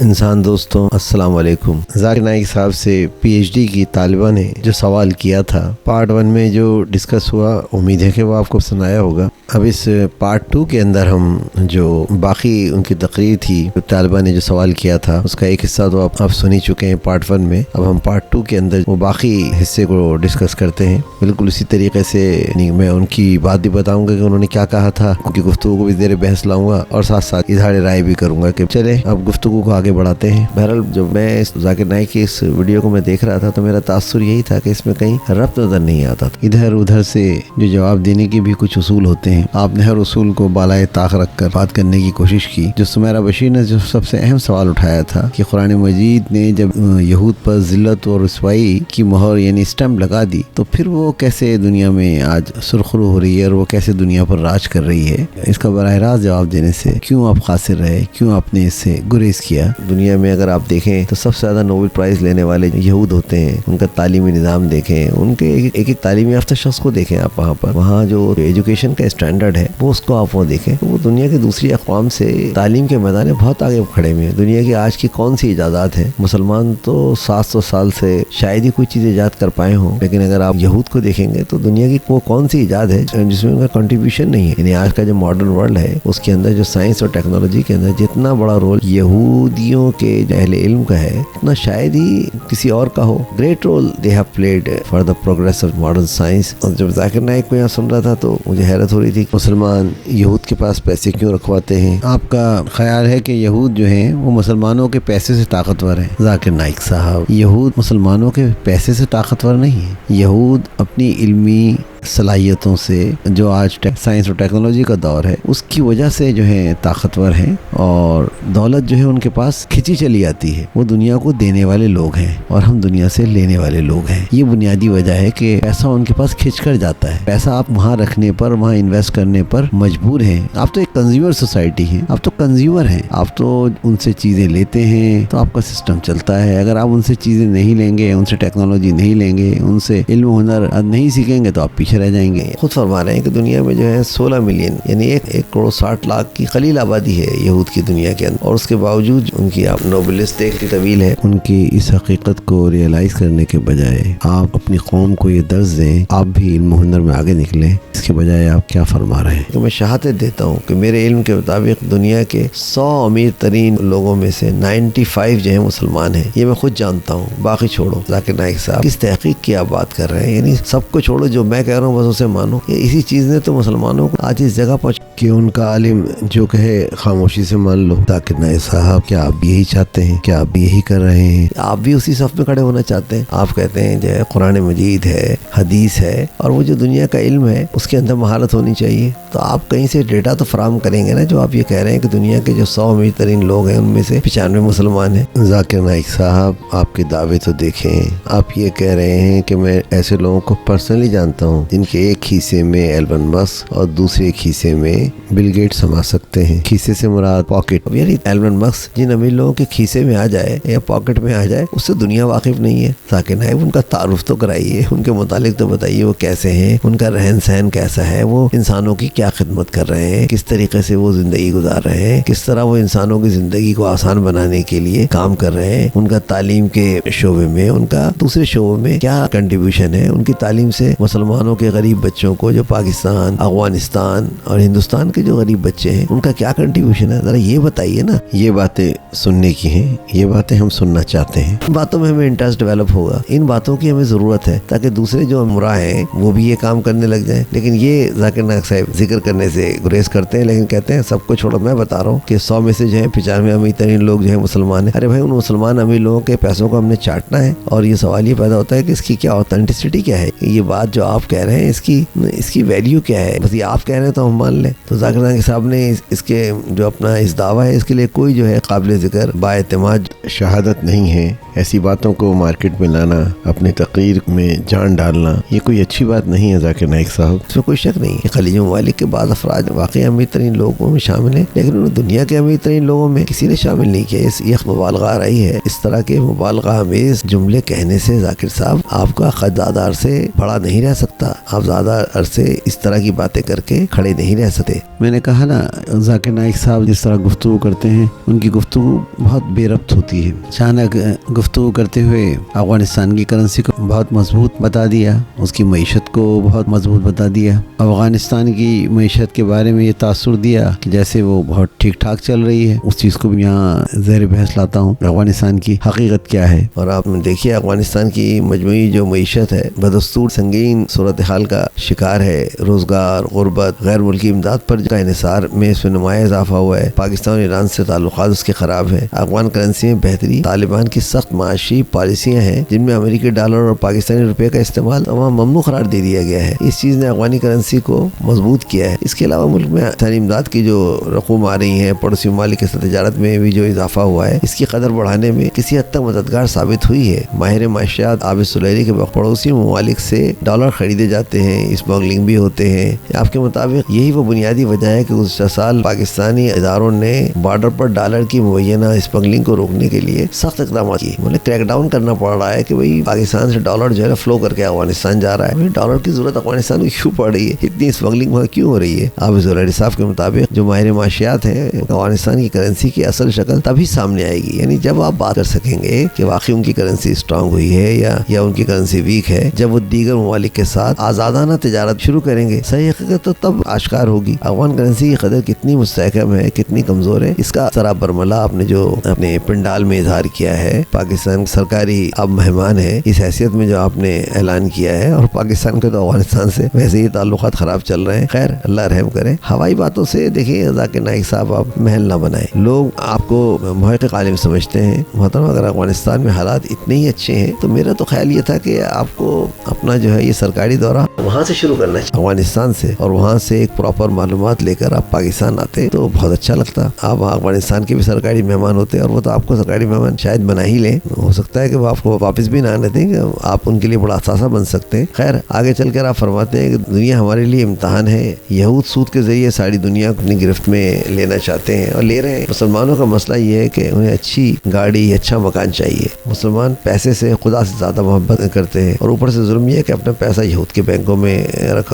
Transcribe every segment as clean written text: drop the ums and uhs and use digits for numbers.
انسان دوستوں السلام علیکم۔ ذاکر نائک صاحب سے پی ایچ ڈی کی طالبہ نے جو سوال کیا تھا پارٹ 1 میں جو ڈسکس ہوا، امید ہے کہ وہ آپ کو سنایا ہوگا۔ اب اس پارٹ 2 کے اندر ہم جو باقی ان کی تقریر تھی، طالبہ نے جو سوال کیا تھا اس کا ایک حصہ تو آپ سن ہی چکے ہیں پارٹ 1 میں۔ اب ہم پارٹ 2 کے اندر وہ باقی حصے کو ڈسکس کرتے ہیں۔ بالکل اسی طریقے سے میں ان کی بات بھی بتاؤں گا کہ انہوں نے کیا کہا تھا، کیونکہ گفتگو کو بھی زیر بحث لاؤں گا اور ساتھ ساتھ اظہار رائے بھی کروں گا کہ چلے اب گفتگو کو آگے بڑھاتے ہیں۔ بہرحال جب میں ذاکر نائک کی اس ویڈیو کو میں دیکھ رہا تھا تو میرا تاثر یہی تھا کہ اس میں کہیں ربط نظر نہیں آتا تھا۔ ادھر ادھر سے جو جواب دینے کے بھی کچھ اصول ہوتے ہیں، آپ نے ہر اصول کو بالائے طاق رکھ کر بات کرنے کی کوشش کی۔ جو سمیرہ بشیر نے جو سب سے اہم سوال اٹھایا تھا کہ قرآن مجید نے جب یہود پر ذلت اور رسوائی کی مہر یعنی اسٹمپ لگا دی تو پھر وہ کیسے دنیا میں آج سرخرو ہو رہی ہے اور وہ کیسے دنیا پر راج کر رہی ہے، اس کا براہ راست جواب دینے سے کیوں آپ قاصر رہے، کیوں آپ نے اس سے گریز کیا۔ دنیا میں اگر آپ دیکھیں تو سب سے زیادہ نوبل پرائز لینے والے یہود ہوتے ہیں۔ ان کا تعلیمی نظام دیکھیں، ان کے ایک تعلیمی یافتہ شخص کو دیکھیں آپ، وہاں جو ایجوکیشن کا اسٹینڈرڈ ہے وہ اس کو آپ وہ دیکھیں، وہ دنیا کی دوسری اقوام سے تعلیم کے میدان میں بہت آگے کھڑے ہوئے ہیں۔ دنیا کی آج کی کون سی ایجادات ہیں، مسلمان تو 700 سال سے شاید ہی کوئی چیز ایجاد کر پائے ہوں، لیکن اگر آپ یہود کو دیکھیں گے تو دنیا کی وہ کون سی ایجاد ہے جس میں ان کا کنٹریبیوشن نہیں ہے۔ یعنی آج کا جو ماڈرن ورلڈ ہے اس کے اندر جو سائنس اور ٹیکنالوجی کے اندر جتنا بڑا رول یہودیوں کے اہل علم کا ہے اتنا شاید ہی کسی اور کا ہو۔ Great role they have played for the progress of modern science. اور جب ذاکر نائک کو یہاں سن رہا تھا تو مجھے حیرت ہو رہی تھی، مسلمان یہود کے پاس پیسے کیوں رکھواتے ہیں؟ آپ کا خیال ہے کہ یہود جو ہیں وہ مسلمانوں کے پیسے سے طاقتور ہیں؟ ذاکر نائک صاحب، یہود مسلمانوں کے پیسے سے طاقتور نہیں ہیں۔ یہود اپنی علمی صلاحیتوں سے، جو آج سائنس اور ٹیکنالوجی کا دور ہے اس کی وجہ سے جو ہے طاقتور ہیں، اور دولت جو ہے ان کے پاس کھینچی چلی آتی ہے۔ وہ دنیا کو دینے والے لوگ ہیں اور ہم دنیا سے لینے والے لوگ ہیں۔ یہ بنیادی وجہ ہے کہ پیسہ ان کے پاس کھینچ کر جاتا ہے۔ پیسہ آپ وہاں رکھنے پر، وہاں انویسٹ کرنے پر مجبور ہیں۔ آپ تو ایک کنزیومر سوسائٹی ہیں، آپ تو کنزیومر ہیں، آپ تو ان سے چیزیں لیتے ہیں تو آپ کا سسٹم چلتا ہے۔ اگر آپ ان سے چیزیں نہیں لیں گے، ان سے ٹیکنالوجی نہیں لیں گے، ان سے علم و ہنر نہیں سیکھیں گے تو آپ پیچھے رہ جائیں گے۔ خود فرما رہے ہیں کہ دنیا میں جو ہے 16 ملین یعنی 1.60 کروڑ کی قلیل آبادی ہے یہود کی دنیا کے اندر، اور اس کے باوجود ان کی آپ نوبلسٹ ایک طویل ہے۔ ان کی اس حقیقت کو ریئلائز کرنے کے بجائے آپ اپنی قوم کو یہ درس دیں، آپ بھی علم و ہنر میں آگے نکلیں، اس کے بجائے آپ کیا فرما رہے ہیں؟ کہ میں شہادت دیتا ہوں کہ میرے علم کے مطابق دنیا کے 100 امیر ترین لوگوں میں سے 95 جو ہیں مسلمان ہیں۔ یہ میں خود جانتا ہوں، باقی چھوڑو۔ ذاکر نائک صاحب کس تحقیق کی آپ بات کر رہے ہیں؟ یعنی سب کو چھوڑو، جو میں کہہ رہا ہوں بس اسے مانو۔ اسی چیز نے تو مسلمانوں کو آج اس جگہ پہنچ کہ ان کا عالم جو کہے خاموشی سے مان لو۔ ذاکر نائک صاحب کیا آپ بھی یہی چاہتے ہیں؟ کیا آپ بھی یہی کر رہے ہیں؟ آپ بھی اسی صف میں کھڑے ہونا چاہتے ہیں؟ آپ کہتے ہیں جو ہے قرآن مجید ہے، حدیث ہے، اور وہ جو دنیا کا علم ہے اس کے اندر مہارت ہونی چاہیے، تو آپ کہیں سے ڈیٹا تو فراہم کریں گے نا، جو آپ یہ کہہ رہے ہیں کہ دنیا کے جو 100 امیر ترین لوگ ہیں ان میں سے 95 مسلمان ہیں۔ ذاکر نائک صاحب آپ کے دعوے تو دیکھیں، آپ یہ کہہ رہے ہیں کہ میں ایسے لوگوں کو پرسنلی جانتا ہوں جن کے ایک حصے میں ایلون مسک اور دوسرے کھیسے میں بل گیٹ سما سکتے ہیں۔ کھیسے سے مراد پاکٹ۔ اب یعنی ایلون مسک جن امیر لوگوں کے کھیسے میں آ جائے یا پاکٹ میں آ جائے اس سے دنیا واقف نہیں ہے۔ ذاکر نائک ان کا تعارف تو کرائیے، ان کے متعلق تو بتائیے وہ کیسے ہیں، ان کا رہن سہن کیسا ہے، وہ انسانوں کی کیا خدمت کر رہے ہیں، کس طریقے سے وہ زندگی گزار رہے ہیں، کس طرح وہ انسانوں کی زندگی کو آسان بنانے کے لیے کام کر رہے ہیں، ان کا تعلیم کے شعبے میں، ان کا دوسرے شعبوں میں کیا کنٹریبیوشن ہے، ان کی تعلیم سے مسلمانوں کے غریب بچوں کو جو پاکستان، افغانستان اور ہندوستان کے جو غریب بچے ہیں ان کا کیا کنٹریبیوشن ہے، ذرا یہ بتائیے نا۔ یہ باتیں سننے کی ہیں، یہ باتیں ہم سننا چاہتے ہیں، ان باتوں میں ہمیں انٹرسٹ ڈیولپ ہوگا، ان باتوں کی ہمیں ضرورت ہے تاکہ دوسرے جو ہمراہ ہیں وہ بھی یہ کام کرنے لگ جائیں۔ لیکن یہ ذاکر نائک صاحب ذکر کرنے سے گریز کرتے ہیں، لیکن کہتے ہیں سب کو چھوڑو، میں بتا رہا ہوں کہ 100 میں سے جو ہے 95 امیر ترین لوگ جو ہیں مسلمان ہیں۔ ارے بھائی ان مسلمان امیر لوگوں کے پیسوں کو ہم نے چاٹنا ہے، اور یہ سوال یہ پیدا ہوتا ہے کہ اس کی کیا اوتھینٹسٹی کیا ہے، یہ بات جو آپ کہہ رہے ہیں اس کی ویلیو کیا ہے؟ بس یہ آپ کہہ رہے ہیں تو ہم مان لیں؟ تو ذاکر نائک صاحب نے اس کے جو اپنا اس دعویٰ ہے اس کے لیے کوئی جو ہے قابل ذکر بااعتماد شہادت نہیں ہے۔ ایسی باتوں کو مارکیٹ میں لانا، اپنی تقریر میں جان ڈالنا، یہ کوئی اچھی بات نہیں ہے ذاکر نائک صاحب۔ اس میں کوئی شک نہیں کہ خلیج ممالک کے بعض افراد واقعی امیر ترین لوگوں میں شامل ہیں، لیکن انہوں دنیا کے امیر ترین لوگوں میں کسی نے شامل نہیں کیا۔ یہ مبالغہ رہی ہے۔ اس طرح کے مبالغہ آمیز جملے کہنے سے ذاکر صاحب آپ کا قد زیادہ عرصے بڑا نہیں رہ سکتا، آپ زیادہ عرصے اس طرح کی باتیں کر کے کھڑے نہیں رہ سکتے۔ میں نے کہا نا ذاکر نائک صاحب جس طرح گفتگو کرتے ہیں ان کی گفتگو بہت بے ربط ہوتی ہے. اچانک گفتگو کرتے ہوئے افغانستان کی کرنسی کو بہت مضبوط بتا دیا, اس کی معیشت کو بہت مضبوط بتا دیا, افغانستان کی معیشت کے بارے میں یہ تاثر دیا کہ جیسے وہ بہت ٹھیک ٹھاک چل رہی ہے. اس چیز کو بھی یہاں زیر بحث لاتا ہوں, افغانستان کی حقیقت کیا ہے. اور آپ دیکھیے افغانستان کی مجموعی جو معیشت ہے بدستور سنگین صورتحال کا شکار ہے. روزگار, غربت, غیر ملکی امداد پر کا انحصار میں اس میں نمایاں اضافہ ہوا ہے. پاکستان اور ایران سے تعلقات اس کے خراب ہیں. افغان کرنسی میں بہتری, طالبان کی سخت معاشی پالیسیاں ہیں جن میں امریکی ڈالر اور پاکستانی روپے کا استعمال تمام ممنوع قرار دے دیا گیا ہے. اس چیز نے افغانی کرنسی کو مضبوط کیا ہے. اس کے علاوہ ملک میں انسانی امداد کی جو رقوم آ رہی ہیں, پڑوسی ممالک کے ساتھ تجارت میں بھی جو اضافہ ہوا ہے, اس کی قدر بڑھانے میں کسی حد تک مددگار ثابت ہوئی ہے. ماہر معاشیات عابد سلیری کے پڑوسی ممالک سے ڈالر خریدے جاتے ہیں, اسمگلنگ بھی ہوتے ہیں. آپ کے مطابق یہی وہ بنیادی وجہ ہے کہ گزشتہ سال پاکستانی اداروں نے بارڈر پر ڈالر کی مبینہ اسمگلنگ کو روکنے کے لیے سخت اقدامات کیے. انہیں کریک ڈاؤن کرنا پڑ رہا ہے کہ بھئی پاکستان سے ڈالر جو ہے فلو کر کے افغانستان جا رہا ہے. ڈالر کی ضرورت افغانستان کو کیوں پڑ رہی ہے, اتنی اسمگلنگ وہاں کیوں ہو رہی ہے؟ عابد سلیری صاحب کے مطابق جو ماہر معاشیات ہیں, افغانستان کی کرنسی کی اصل شکل تبھی سامنے آئے گی, یعنی جب آپ بات کر سکیں گے کہ واقعی ان کی کرنسی اسٹرانگ ہوئی ہے یا ان کی کرنسی ویک ہے, جب وہ دیگر ممالک کے ساتھ آزادانہ تجارت شروع کریں گے. صحیح حقیقت تو تب آشکار ہوگی. افغان کرنسی کی قدر کتنی مستحکم ہے, کتنی کمزور ہے, اس کا سرا برملا آپ نے جو اپنے پنڈال میں اظہار کیا ہے. پاکستان سرکاری اب مہمان ہے اس حیثیت میں جو آپ نے اعلان کیا ہے, اور پاکستان کے تو افغانستان سے ویسے ہی تعلقات خراب چل رہے ہیں. خیر اللہ رحم کرے. ہوائی باتوں سے دیکھیے ذاکر نائک صاحب آپ محل نہ بنائیں. لوگ آپ کو محقق عالم سمجھتے ہیں. محترم اگر افغانستان میں حالات اتنے ہی اچھے ہیں تو میرا تو خیال یہ تھا کہ آپ کو اپنا جو ہے یہ سرکاری دورہ وہاں سے شروع کرنا چاہیے, افغانستان سے, اور وہاں سے ایک پراپر معلومات لے کر آپ پاکستان آتے تو بہت اچھا لگتا. آپ افغانستان کے بھی سرکاری مہمان ہوتے, اور وہ تو آپ کو سرکاری مہمان شاید بنا ہی لیں. ہو سکتا ہے کہ وہ آپ کو واپس بھی نہ آنے دیں, کہ آپ ان کے لیے بڑا اثاثہ بن سکتے ہیں. خیر آگے چل کر آپ فرماتے ہیں کہ دنیا ہمارے لیے امتحان ہے. یہود سود کے ذریعے ساری دنیا کو اپنی گرفت میں لینا چاہتے ہیں اور لے رہے ہیں. مسلمانوں کا مسئلہ یہ ہے کہ انہیں اچھی گاڑی, اچھا مکان چاہیے. مسلمان پیسے سے خدا سے زیادہ محبت کرتے ہیں, اور اوپر سے ظلم یہ ہے کہ اپنا پیسہ یہود کے بینکوں میں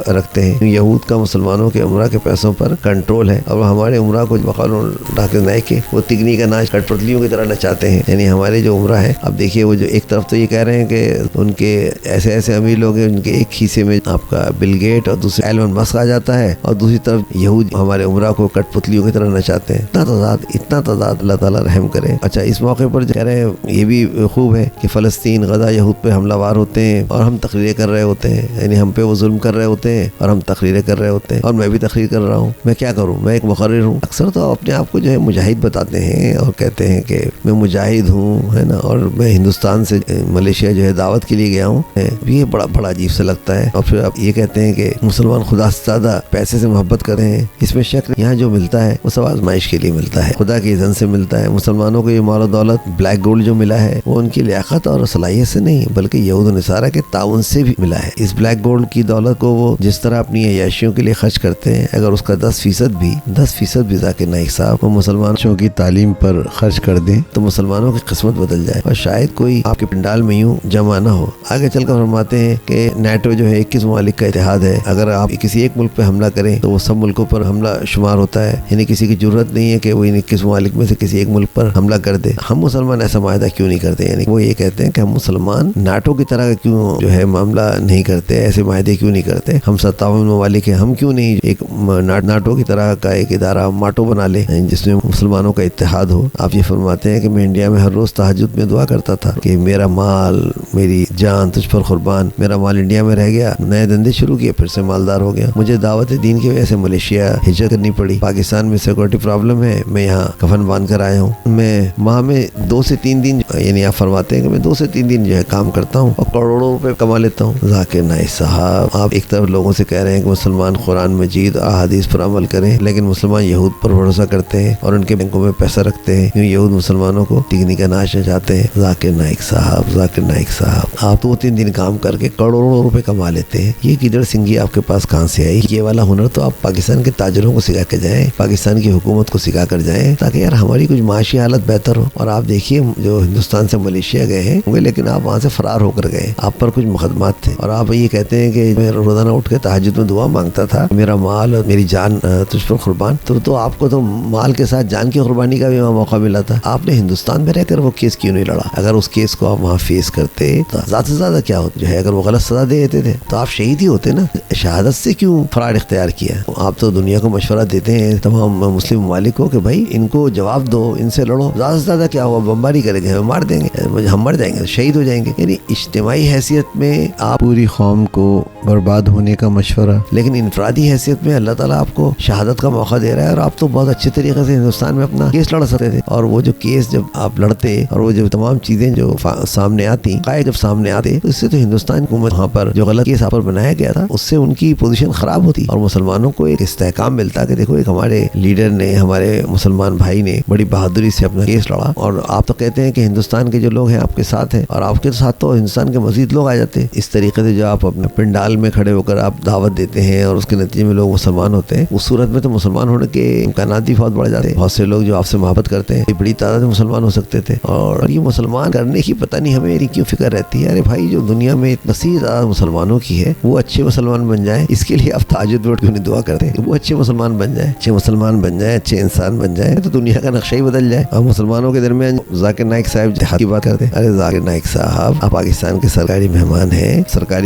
رکھتے ہیں. یہود کا مسلمانوں کے عمرہ کے پیسوں پر کنٹرول ہے, اور ہمارے عمرہ کو بقول ڈاکر نائک کے وہ تگنی کا ناچ کٹ پتلیوں کی طرح نچاتے ہیں. یعنی ہمارے جو عمرہ ہے, اب دیکھیے وہ جو ایک طرف تو یہ کہہ رہے ہیں کہ ان کے ایسے امیر لوگ ہیں, ان کے ایک حصے میں آپ کا بل گیٹ اور دوسرے ایلون مسک آ جاتا ہے, اور دوسری طرف یہود ہمارے عمرہ کو کٹ پتلیوں کی طرح نچاتے ہیں. اتنا تضاد اللہ تعالیٰ رحم کرے. اچھا اس موقع پر کہہ رہے ہیں یہ بھی خوب ہے کہ فلسطین غزہ یہود پہ حملہ وار ہوتے ہیں اور ہم تقریریں کر رہے ہوتے ہیں, یعنی ہم پہ وہ ظلم کر رہے ہوتے ہیں اور ہم تقریریں کر رہے ہوتے ہیں, اور میں بھی تقریر کر رہا ہوں. میں کیا کروں, میں ایک مقرر ہوں. اکثر تو اپنے آپ کو جو ہے مجاہد بتاتے ہیں اور کہتے ہیں کہ میں مجاہد ہوں, ہے نا, اور میں ہندوستان سے ملیشیا جو ہے دعوت کے لیے گیا ہوں. یہ بڑا عجیب سے لگتا ہے. اور پھر آپ یہ کہتے ہیں کہ مسلمان خدا سے زیادہ پیسے سے محبت کرتے ہیں. اس میں شک نہیں, یہاں جو ملتا ہے وہ سب آزمائش کے لیے ملتا ہے, خدا کی اذن سے ملتا ہے. مسلمانوں کو یہ مال و دولت بلیک گولڈ جو ملا ہے وہ ان کی لیاقت اور صلاحیت سے نہیں بلکہ یہود و نصارہ کے تعاون سے بھی ملا ہے. اس بلیک گولڈ کی دولت کو وہ جس طرح اپنی عیاشیوں کے لیے خرچ کرتے ہیں, اگر اس کا 10% بھی ذاکر نائک صاحب وہ مسلمانوں کی تعلیم پر خرچ کر دیں تو مسلمانوں کی قسمت بدل جائے, اور شاید کوئی آپ کے پنڈال میں یوں جمع نہ ہو. آگے چل کر فرماتے ہیں کہ نیٹو جو ہے 21 ممالک کا اتحاد ہے. اگر آپ کسی ایک ملک پہ حملہ کریں تو وہ سب ملکوں پر حملہ شمار ہوتا ہے, یعنی کسی کی ضرورت نہیں ہے کہ وہ 21 ممالک میں سے کسی ایک ملک پر حملہ کر دے. ہم مسلمان ایسا معاہدہ کیوں نہیں کرتے, یعنی وہ یہ کہتے ہیں کہ ہم مسلمان ناٹو کی طرح کیوں جو ہے معاملہ نہیں کرتے, ایسے معاہدے کیوں نہیں کرتے. ہم 57 ممالک ہیں, ہم کیوں نہیں ایک ناٹو کی طرح کا ایک ادارہ ماٹو بنا لیں جس میں مسلمانوں کا اتحاد ہو. آپ یہ فرماتے ہیں کہ میں انڈیا میں ہر روز تہجد میں دعا کرتا تھا کہ میرا مال, میری جان تجھ پر قربان. میرا مال انڈیا میں رہ گیا, نئے دندے شروع کیے, پھر سے مالدار ہو گیا. مجھے دعوت دین کی وجہ سے ملیشیا ہجرت کرنی پڑی. پاکستان میں سیکورٹی پرابلم ہے, میں یہاں کفن باندھ کر آیا ہوں. میں ماہ میں 2 سے 3 دن, یعنی آپ فرماتے ہیں کہ میں 2 سے 3 دن جو ہے کام کرتا ہوں اور کروڑوں روپے کما لیتا ہوں. ذاکر نائک صاحب آپ ایک طرف لوگوں سے کہہ رہے ہیں کہ مسلمان قرآن مجید احادیث پر عمل کریں, لیکن مسلمان یہود پر بھروسہ کرتے ہیں اور ان کے بینکوں میں پیسہ رکھتے ہیں. یوں یہود مسلمانوں کو ٹگنی کا ناش چاہتے ہیں. ذاکر نائک صاحب آپ 2-3 دن کام کر کے کروڑوں روپے کما لیتے ہیں. یہ گیدڑ سنگھی آپ کے پاس کہاں سے آئی؟ یہ والا ہنر تو آپ پاکستان کے تاجروں کو سکھا کے جائیں, پاکستان کی حکومت کو سکھا کر جائیں, تاکہ یار ہماری کچھ معاشی حالت بہتر ہو. اور آپ دیکھیے جو ہندوستان سے ملیشیا گئے ہیں لیکن آپ وہاں سے فرار ہو کر گئے, آپ پر کچھ مقدمات تھے, اور آپ یہ کہتے ہیں کہ میں روزانہ اٹھ کے تہجد میں دعا مانگتا تھا میرا مال اور میری جان تجھ پر قربان، تو آپ کو تو مال کے ساتھ جان کی قربانی کا بھی وہاں موقع ملا تھا. آپ نے ہندوستان میں رہ کر وہ کیس کیوں نہیں لڑا؟ اگر اس کیس کو آپ وہاں فیس کرتے تو زیادہ سے زیادہ کیا ہوتا جو ہے، اگر وہ غلط سزا دے دیتے تھے تو آپ شہید ہی ہوتے نا. شہادت سے کیوں فرار اختیار کیا؟ آپ تو دنیا کو مشورہ دیتے ہیں تمام مسلم ممالک کو کہ بھائی ان کو جواب دو، ان سے لڑو. زیادہ سے زیادہ کیا ہوا، بمباری کریں گے، ہمیں مار دیں گے، ہم مر جائیں گے، شہید ہو جائیں گے. یعنی اجتماعی حیثیت میں آپ پوری قوم کو برباد ہونے کا مشورہ، لیکن انفرادی حیثیت میں اللہ تعالیٰ آپ کو شہادت کا موقع دے رہا ہے. اور آپ تو بہت اچھے طریقے سے ہندوستان میں اپنا کیس لڑ سکتے تھے. اور وہ جو کیس جب آپ لڑتے اور وہ جو تمام چیزیں جو سامنے آتی، جب سامنے آتے، تو اس سے تو ہندوستان حکومت وہاں پر جو غلط کیس آپ پر بنایا گیا تھا اس سے ان کی پوزیشن خراب ہوتی اور مسلمانوں کو ایک استحکام ملتا کہ دیکھو ایک ہمارے لیڈر نے، ہمارے مسلمان بھائی نے بڑی بہادری سے اپنا کیس لڑا. اور آپ تو کہتے ہیں کہ ہندوستان کے جو لوگ ہیں آپ کے ساتھ ہیں، اور آپ کے ساتھ تو ہندوستان کے مزید لوگ آ جاتے ہیں. اس طریقے سے جو آپ اپنے پنڈال میں کھڑے ہو کر آپ دعوت دیتے ہیں اور اس کے نتیجے میں لوگ مسلمان ہوتے ہیں، اس صورت میں تو مسلمان ہونے کے امکانات بھی بہت بڑھ جاتے ہیں. بہت سے لوگ جو آپ سے محبت کرتے ہیں بڑی تعداد میں مسلمان ہو سکتے تھے. اور یہ مسلمان کرنے کی پتہ نہیں ہمیں کیوں فکر رہتی ہے. ارے بھائی جو دنیا میں وسیع تعداد مسلمانوں کی ہے وہ اچھے مسلمان بن جائیں، اس کے لیے آپ تہجد بیٹھ کیوں نہیں دعا کرتے؟ وہ اچھے مسلمان بن جائیں، اچھے مسلمان بن جائیں، اچھے انسان بن جائیں تو دنیا کا نقشہ ہی بدل جائے. اور مسلمانوں کے درمیان ذاکر نائک صاحب جہاد کی بات کرتے ہیں. ارے ذاکر نائک صاحب آپ پاکستان کے سرکاری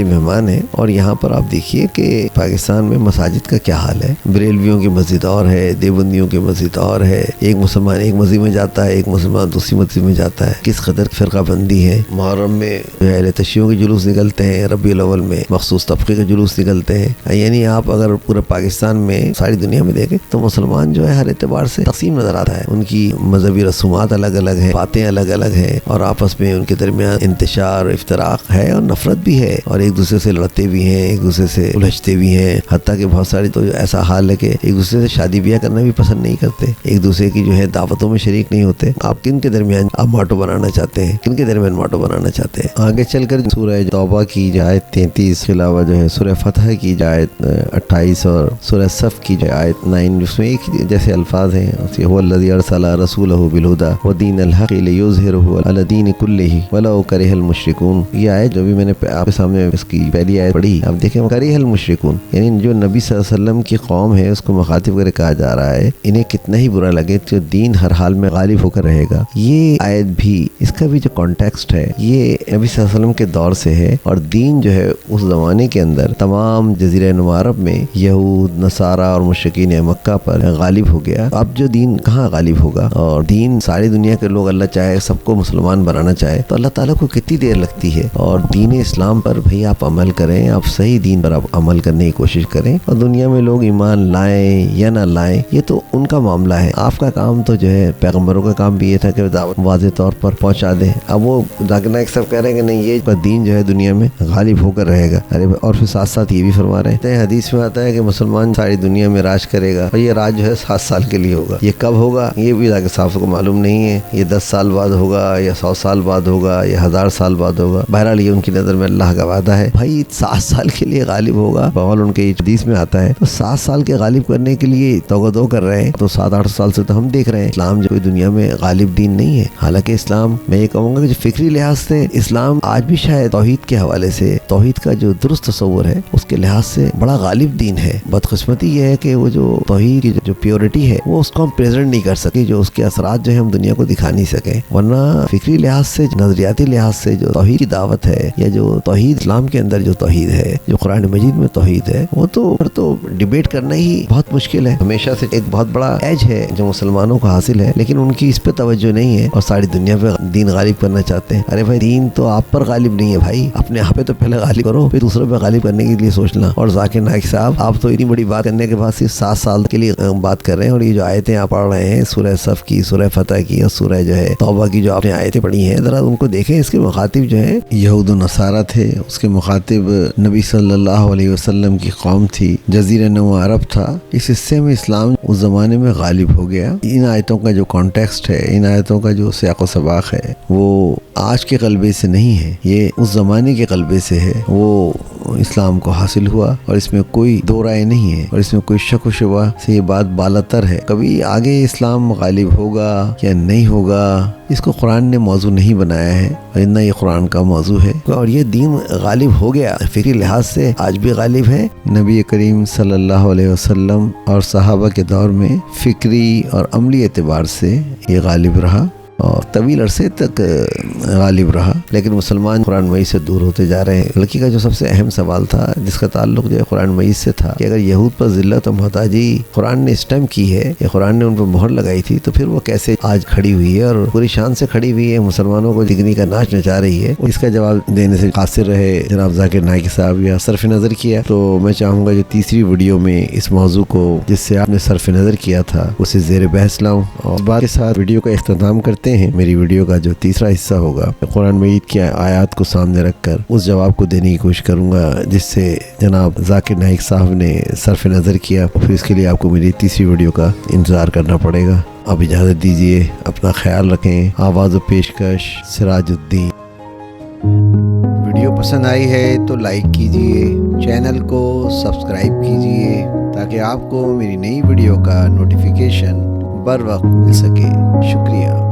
مہمان ہیں اور یہاں پر آپ دیکھیے کہ پاکستان میں مساجد کا کیا حال ہے. بریلویوں کی مسجد اور ہے، دیوبندیوں کی مسجد اور ہے. ایک مسلمان ایک مسجد میں جاتا ہے، ایک مسلمان دوسری مسجد میں جاتا ہے. کس قدر فرقہ بندی ہے. محرم میں اہل تشیعوں کے جلوس نکلتے ہیں، ربیع الاول میں مخصوص طبقے کے جلوس نکلتے ہیں. یعنی آپ اگر پورے پاکستان میں ساری دنیا میں دیکھیں تو مسلمان جو ہے ہر اعتبار سے تقسیم نظر آتا ہے. ان کی مذہبی رسومات الگ الگ ہیں، باتیں الگ الگ ہیں، اور آپس میں ان کے درمیان انتشار افتراق ہے اور نفرت بھی ہے، اور ایک دوسرے سے لڑتے بھی ہیں، ایک دوسرے سے الجھتے بھی ہیں. حتیٰ کہ بہت ساری تو ایسا حال ہے کہ ایک دوسرے سے شادی بیاہ کرنا بھی پسند نہیں کرتے، ایک دوسرے کی جو ہے دعوتوں میں شریک نہیں ہوتے. آپ کن کے درمیان آپ ماٹو بنانا چاہتے ہیں؟ کن کے درمیان ماٹو بنانا چاہتے ہیں؟ آگے چل کر سورہ توبہ کی آیت 33 کے علاوہ جو ہے سورہ فتح کی آیت 28 اور سورہ صف کی آیت 9 جس میں ایک جیسے الفاظ ہیں، هو الذی ارسل رسولہ بالہدی ودین الحق لیظہرہ علی الدین کلہ ولو کرہ المشرکون. یہ آیت جو بھی میں نے آپ کے سامنے اس کی پہلی آیت پڑھی، اب دیکھیں کرہ المشرکون یعنی جو نبی صلی اللہ علیہ وسلم کی قوم ہے اس کو مخاطب کر کہا جا رہا ہے انہیں کتنا ہی برا لگے تو دین ہر حال میں غالب ہو کر رہے گا. یہ آیت بھی اس کا بھی جو کانٹیکسٹ ہے یہ نبی صلی اللہ علیہ وسلم کے دور سے ہے، اور دین جو ہے اس زمانے کے اندر تمام جزیرہ نما عرب میں یہود نصارہ اور مشرکین مکہ پر غالب ہو گیا. اب جو دین کہاں غالب ہوگا، اور دین ساری دنیا کے لوگ اللہ چاہے سب کو مسلمان بنانا چاہے تو اللہ تعالیٰ کو کتنی دیر لگتی ہے. اور دین اسلام پر بھئی آپ عمل کریں، آپ صحیح دین پر آپ عمل کرنے کی کوشش کریں، اور دنیا میں لوگ ایمان لائیں یا نہ لائیں یہ تو ان کا معاملہ ہے. آپ کا کام تو جو ہے پیغمبروں کا کام بھی یہ تھا کہ دعوت واضح طور پر پہنچا دیں. اب وہ ذاکر نائک صاحب کہہ رہے ہیں کہ نہیں یہ دین جو ہے دنیا میں غالب ہو کر رہے گا. ارے اور پھر ساتھ ساتھ یہ بھی فرما رہے ہیں حدیث میں آتا ہے کہ مسلمان ساری دنیا میں راج کرے گا، اور یہ راج جو ہے 7 سال کے لیے ہوگا. یہ کب ہوگا یہ بھی ذاکر صاحب کو معلوم نہیں ہے. یہ 10 سال بعد ہوگا یا 100 سال بعد ہوگا یا 1000 سال بعد ہوگا. بہرحال یہ ان کی نظر میں اللہ کا وعدہ ہے. بھائی 7 سال کے لیے غالب ہوگا بقول ان کے حدیث میں آتا ہے. تو 7 سال کے غالب کرنے کے لیے توغدو کر رہے ہیں. تو 7-8 سال سے تو ہم دیکھ رہے ہیں اسلام جو دنیا میں غالب دین نہیں ہے. حالانکہ اسلام میں یہ کہوں گا کہ جو فکری لحاظ سے اسلام آج بھی شاید توحید کے حوالے سے توحید کا جو درست تصور ہے اس کے لحاظ سے بڑا غالب دین ہے. بدقسمتی یہ ہے کہ وہ جو توحید کی جو پیورٹی ہے وہ اس کو ہم پریزنٹ نہیں کر سکے، جو اس کے اثرات جو ہے ہم دنیا کو دکھا نہیں سکے. ورنہ فکری لحاظ سے نظریاتی لحاظ سے جو توحید کی دعوت ہے یا جو توحید اسلام کے اندر جو توحید ہے، جو قرآن مجید میں توحید ہے، وہ تو ڈیبیٹ کرنا ہی بہت مشکل ہے. ہمیشہ سے ایک بہت بڑا ایج ہے جو مسلمانوں کو حاصل ہے، لیکن ان کی اس پہ توجہ نہیں ہے اور ساری دنیا پہ دین غالب کرنا چاہتے ہیں. ارے بھائی دین تو آپ پر غالب نہیں ہے بھائی، اپنے آپ پہ تو پہلے غالب کرو پھر دوسروں پہ غالب کرنے کے لیے سوچنا. اور ذاکر نائک صاحب آپ تو اتنی بڑی بات کرنے کے بعد صرف 7 سال کے لیے بات کر رہے ہیں، اور یہ جو آیتیں آپ پڑھ رہے ہیں سورہ صف کی، سورہ فتح کی اور سورہ جو ہے توبہ کی جو آپ نے آیتیں پڑھی ہیں ذرا ان کو دیکھیں. اس کے مخاطب جو ہیں یہود و نصارہ تھے، اس کے مخاطب نبی صلی اللہ علیہ وسلم کی قوم تھی، جزیرہ نما عرب تھا. اس حصے میں اسلام اس زمانے میں غالب ہو گیا. ان آیتوں کا جو کانٹیکسٹ ہے، ان آیتوں کا جو سیاق و سباق ہے وہ آج کے قلبے سے نہیں ہے، یہ اس زمانے کے قلبے سے ہے. وہ اسلام کو حاصل ہوا، اور اس میں کوئی دو رائے نہیں ہے، اور اس میں کوئی شک و شبہ سے یہ بات بالاتر ہے۔ کبھی آگے اسلام غالب ہوگا یا نہیں ہوگا، اس کو قرآن نے موضوع نہیں بنایا ہے، ورنہ یہ قرآن کا موضوع ہے، اور یہ دین غالب ہو گیا، فکری لحاظ سے آج بھی غالب ہے۔ نبی کریم صلی اللہ علیہ وسلم اور صحابہ کے دور میں فکری اور عملی اعتبار سے یہ غالب رہا اور طویل عرصے تک غالب رہا، لیکن مسلمان قرآن مجید سے دور ہوتے جا رہے ہیں۔ لڑکی کا جو سب سے اہم سوال تھا، جس کا تعلق جو ہے قرآن مجید سے تھا، کہ اگر یہود پر ذلت و محتاجی قرآن نے اسٹمپ کی ہے، یا قرآن نے ان پر مہر لگائی تھی، تو پھر وہ کیسے آج کھڑی ہوئی ہے اور پوری شان سے کھڑی ہوئی ہے، مسلمانوں کو جگنی کا ناچ نچا رہی ہے۔ اس کا جواب دینے سے قاصر رہے جناب ذاکر نائکی صاحب، یا صرف نظر کیا، تو میں چاہوں گا جو تیسری ویڈیو میں اس موضوع کو جس سے آپ نے صرف نظر کیا تھا اسے زیر بحث لاؤں، اور اس بات کے ساتھ ویڈیو کا اختتام کرتے ہیں۔ میری ویڈیو کا جو تیسرا حصہ ہوگا، قرآن مجید کی آیات کو سامنے رکھ کر اس جواب کو دینے کی کوشش کروں گا جس سے جناب ذاکر نائک صاحب نے صرف نظر کیا، پھر اس کے لیے آپ کو میری تیسری ویڈیو کا انتظار کرنا پڑے گا۔ اب اجازت دیجیے، اپنا خیال رکھیں۔ آواز و پیشکش سراج الدین۔ ویڈیو پسند آئی ہے تو لائک کیجیے، چینل کو سبسکرائب کیجیے تاکہ آپ کو میری نئی ویڈیو کا نوٹیفیکیشن بر وقت مل سکے۔ شکریہ۔